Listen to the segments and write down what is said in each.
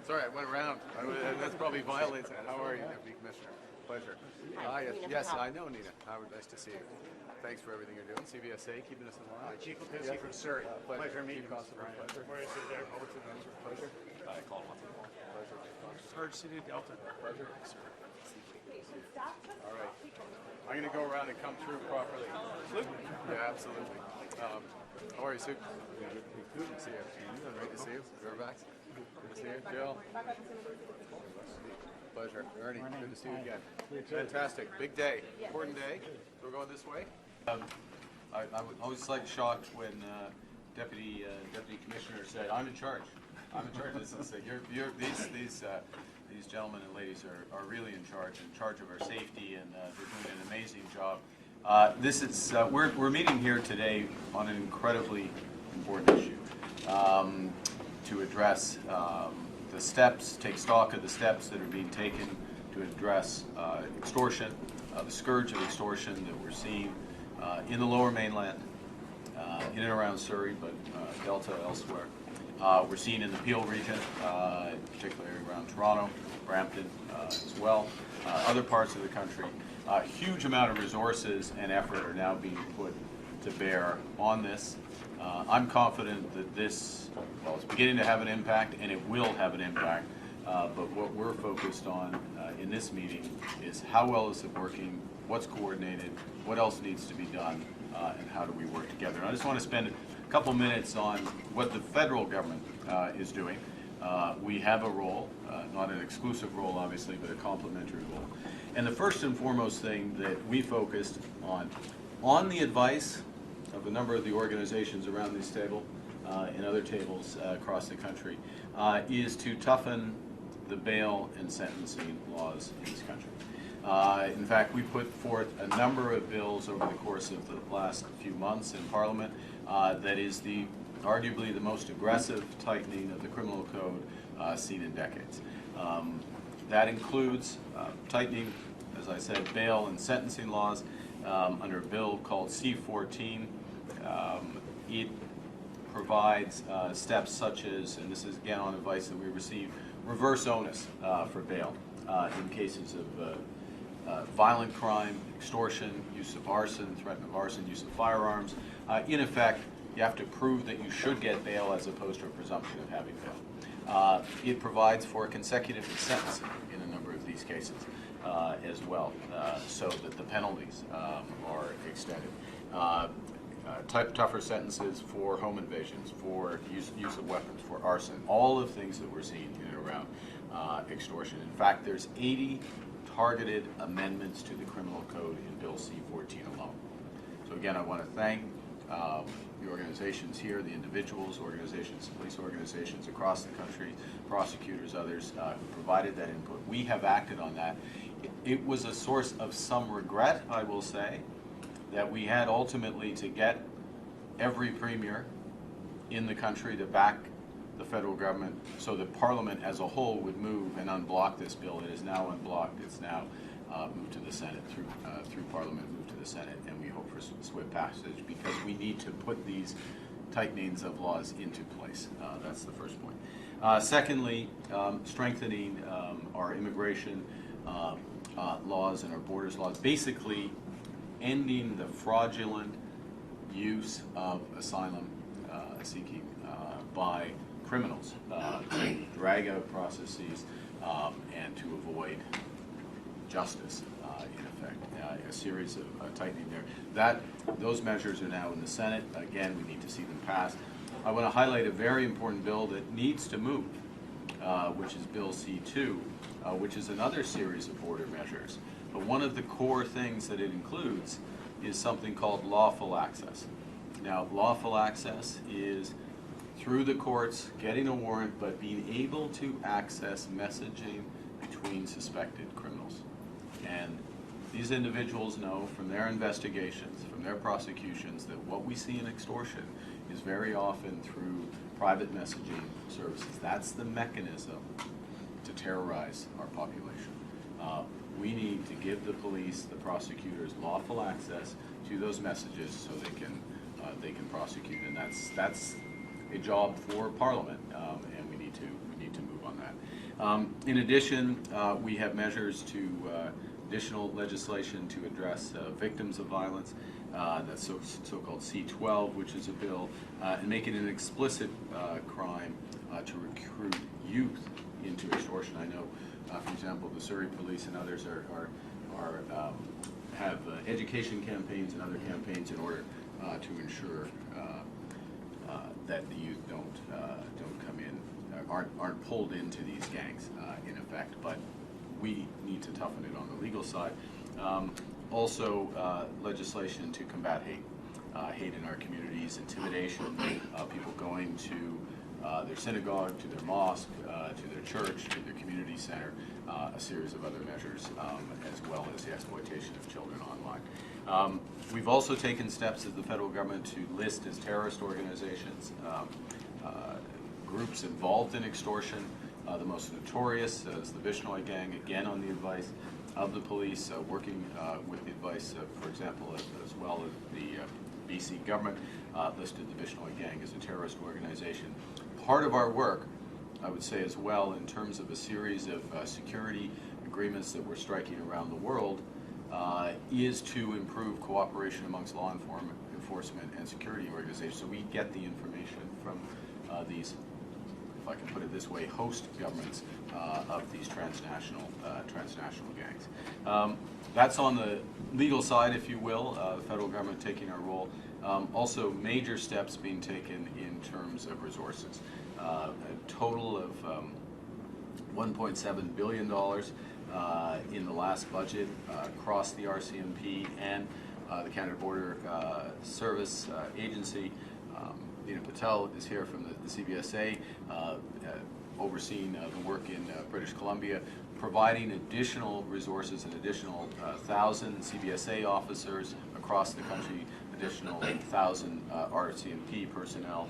Sorry, I went around. That's probably violates it. How are you, Deputy Commissioner? Pleasure. Yes, I know Nina. Howard, nice to see you. Thanks for everything you're doing. CBSA, keeping us in line. Chief Lipinski from Surrey. Pleasure meeting you. Pleasure. Where is it there? Pleasure. I call once more. Pleasure. Surge City Delta. Pleasure. All right. I'm going to go around and come through properly. Absolutely. Yeah, absolutely. How are you, Sue? Good to see you. Great to see you. Fairfax. Good to see you. Jill. Pleasure. Ernie, good to see you again. Fantastic. Big day. Important day. So we're going this way. I was always like shocked when Deputy Commissioner said, "I'm in charge. I'm in charge." These gentlemen and ladies are really in charge of our safety, and they're doing an amazing job. We're meeting here today on an incredibly important issue to address the steps, take stock of the steps that are being taken to address extortion, the scourge of extortion that we're seeing in the Lower Mainland, in and around Surrey, but Delta elsewhere. We're seeing in the Peel region, particularly around Toronto, Brampton as well, other parts of the country. A huge amount of resources and effort are now being put to bear on this. I'm confident that this, well, it's beginning to have an impact, and it will have an impact. But what we're focused on in this meeting is how well is it working, what's coordinated, what else needs to be done, and how do we work together. And I just want to spend a couple minutes on what the federal government is doing. We have a role, not an exclusive role obviously, but a complementary role. And the first and foremost thing that we focused on the advice of a number of the organizations around this table and other tables across the country, is to toughen the bail and sentencing laws in this country. In fact, we put forth a number of bills over the course of the last few months in Parliament that is arguably the most aggressive tightening of the criminal code seen in decades. That includes tightening, as I said, bail and sentencing laws under a bill called C-14. It provides steps such as, and this is again on advice that we receive, reverse onus for bail in cases of violent crime, extortion, use of arson, threat of arson, use of firearms. In effect, you have to prove that you should get bail as opposed to a presumption of having bail. It provides for consecutive sentencing in a number of these cases as well, so that the penalties are extended. Tougher sentences for home invasions, for use of weapons, for arson, all of the things that we're seeing in and around extortion. In fact, there's 80 targeted amendments to the criminal code in Bill C-14 alone. So again, I want to thank the organizations here, the individuals, organizations, police organizations across the country, prosecutors, others who provided that input. We have acted on that. It was a source of some regret, I will say, that we had ultimately to get every premier in the country to back the federal government so that Parliament as a whole would move and unblock this bill. It is now unblocked. It's now moved to the Senate, through Parliament, moved to the Senate, and we hope for swift passage because we need to put these tightenings of laws into place. That's the first point. Secondly, strengthening our immigration laws and our borders laws, basically ending the fraudulent use of asylum seeking by criminals to drag out processes and to avoid justice, in effect. A series of tightening there. Those measures are now in the Senate. Again, we need to see them passed. I want to highlight a very important bill that needs to move, which is Bill C-2, which is another series of border measures. But one of the core things that it includes is something called lawful access. Now, lawful access is through the courts, getting a warrant, but being able to access messaging between suspected criminals. And these individuals know from their investigations, from their prosecutions, that what we see in extortion is very often through private messaging services. That's the mechanism to terrorize our population. We need to give the police, the prosecutors, lawful access to those messages so they can prosecute, and that's a job for Parliament, and we need to move on that. In addition, we have measures to additional legislation to address victims of violence. That's so-called C-12, which is a bill, and make it an explicit crime to recruit youth into extortion. I know, for example, the Surrey police and others have education campaigns and other campaigns in order to ensure that the youth don't come in, aren't pulled into these gangs in effect. But we need to toughen it on the legal side. Also, legislation to combat hate in our communities, intimidation, people going to their synagogue, to their mosque, to their church, to their community center, a series of other measures, as well as the exploitation of children online. We've also taken steps as the federal government to list as terrorist organizations groups involved in extortion. The most notorious is the Vishnoi gang, again on the advice of the police, working with the advice, for example, as well as the BC government, listed the Vishnoi gang as a terrorist organization. Part of our work, I would say as well, in terms of a series of security agreements that we're striking around the world, is to improve cooperation amongst law enforcement and security organizations. So we get the information from these, if I can put it this way, host governments of these transnational gangs. That's on the legal side, if you will, the federal government taking our role. Also, major steps being taken in terms of resources. A total of $1.7 billion in the last budget across the RCMP and the Canada Border Service Agency. Dina Patel is here from the CBSA, overseeing the work in British Columbia, providing additional resources, an additional 1,000 CBSA officers across the country, additional 1,000 RCMP personnel,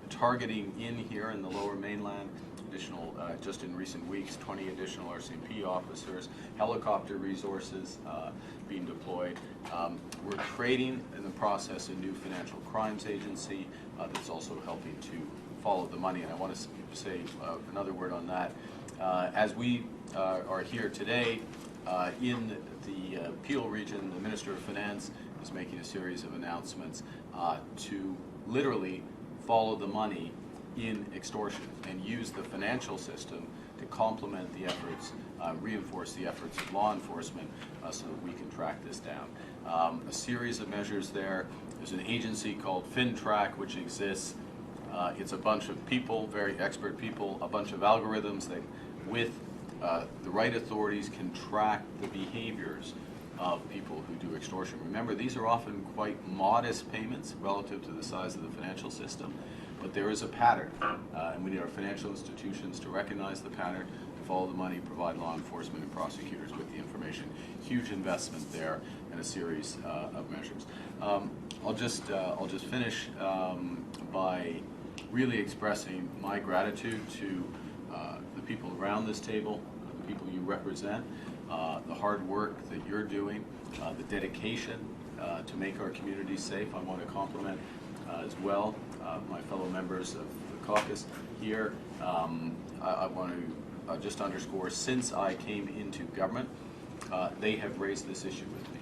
targeting in here in the Lower Mainland, additional, just in recent weeks, 20 additional RCMP officers, helicopter resources being deployed. We're creating, in the process, a new financial crimes agency that's also helping to follow the money. And I want to say another word on that. As we are here today, in the Peel region, the Minister of Finance is making a series of announcements to literally follow the money in extortion and use the financial system to complement the efforts, reinforce the efforts of law enforcement so that we can track this down. A series of measures there. There's an agency called FinTrack which exists. It's a bunch of people, very expert people, a bunch of algorithms that with the right authorities can track the behaviors of people who do extortion. Remember, these are often quite modest payments relative to the size of the financial system, but there is a pattern, and we need our financial institutions to recognize the pattern, to follow the money, provide law enforcement and prosecutors with the information. Huge investment there and a series of measures. I'll just finish by really expressing my gratitude to the people around this table, the people you represent, the hard work that you're doing, the dedication to make our communities safe. I want to compliment as well my fellow members of the caucus here. I want to just underscore, since I came into government, they have raised this issue with me.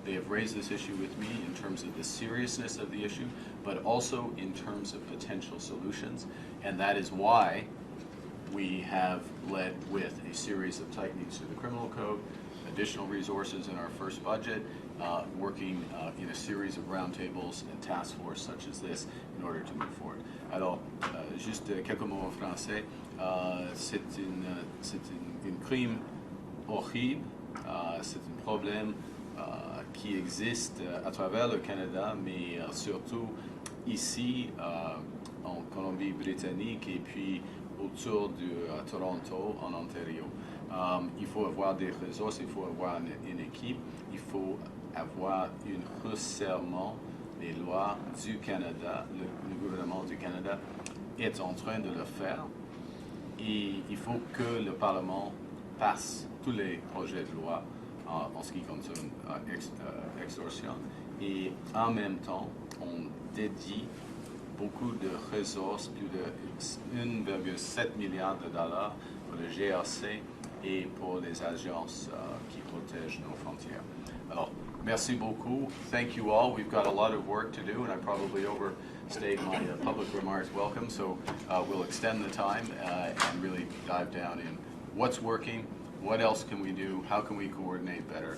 They have raised this issue with me in terms of the seriousness of the issue, but also in terms of potential solutions, and that is why we have led with a series of tightenings to the criminal code, additional resources in our first budget, working in a series of roundtables and task force such as this in order to move forward. Alors, juste quelques mots en français. C'est un crime horrible, c'est un problème qui existe à travers le Canada, mais surtout ici en Colombie-Britannique et puis autour de Toronto, en Ontario. Il faut avoir des ressources, il faut avoir une équipe, il faut avoir un resserrement des lois du Canada. Le gouvernement du Canada est en train de le faire. Et il faut que le Parlement passe tous les projets de loi en ce qui concerne extorsion. Et en même temps, on dédie beaucoup de ressources, plus de 1,7 milliard de dollars pour le GRC et pour les agences qui protègent nos frontières. Alors, merci beaucoup. Thank you all. We've got a lot of work to do, and I probably overstayed my public remarks welcome, so we'll extend the time and really dive down in what's working, what else can we do, how can we coordinate better,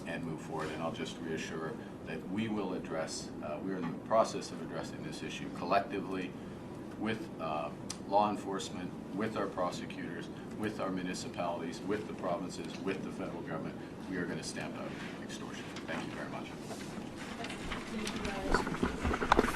and move forward. And I'll just reassure that we will address, we're in the process of addressing this issue collectively with law enforcement, with our prosecutors, with our municipalities, with the provinces, with the federal government. We are going to stamp out extortion. Thank you very much. Thank you, guys.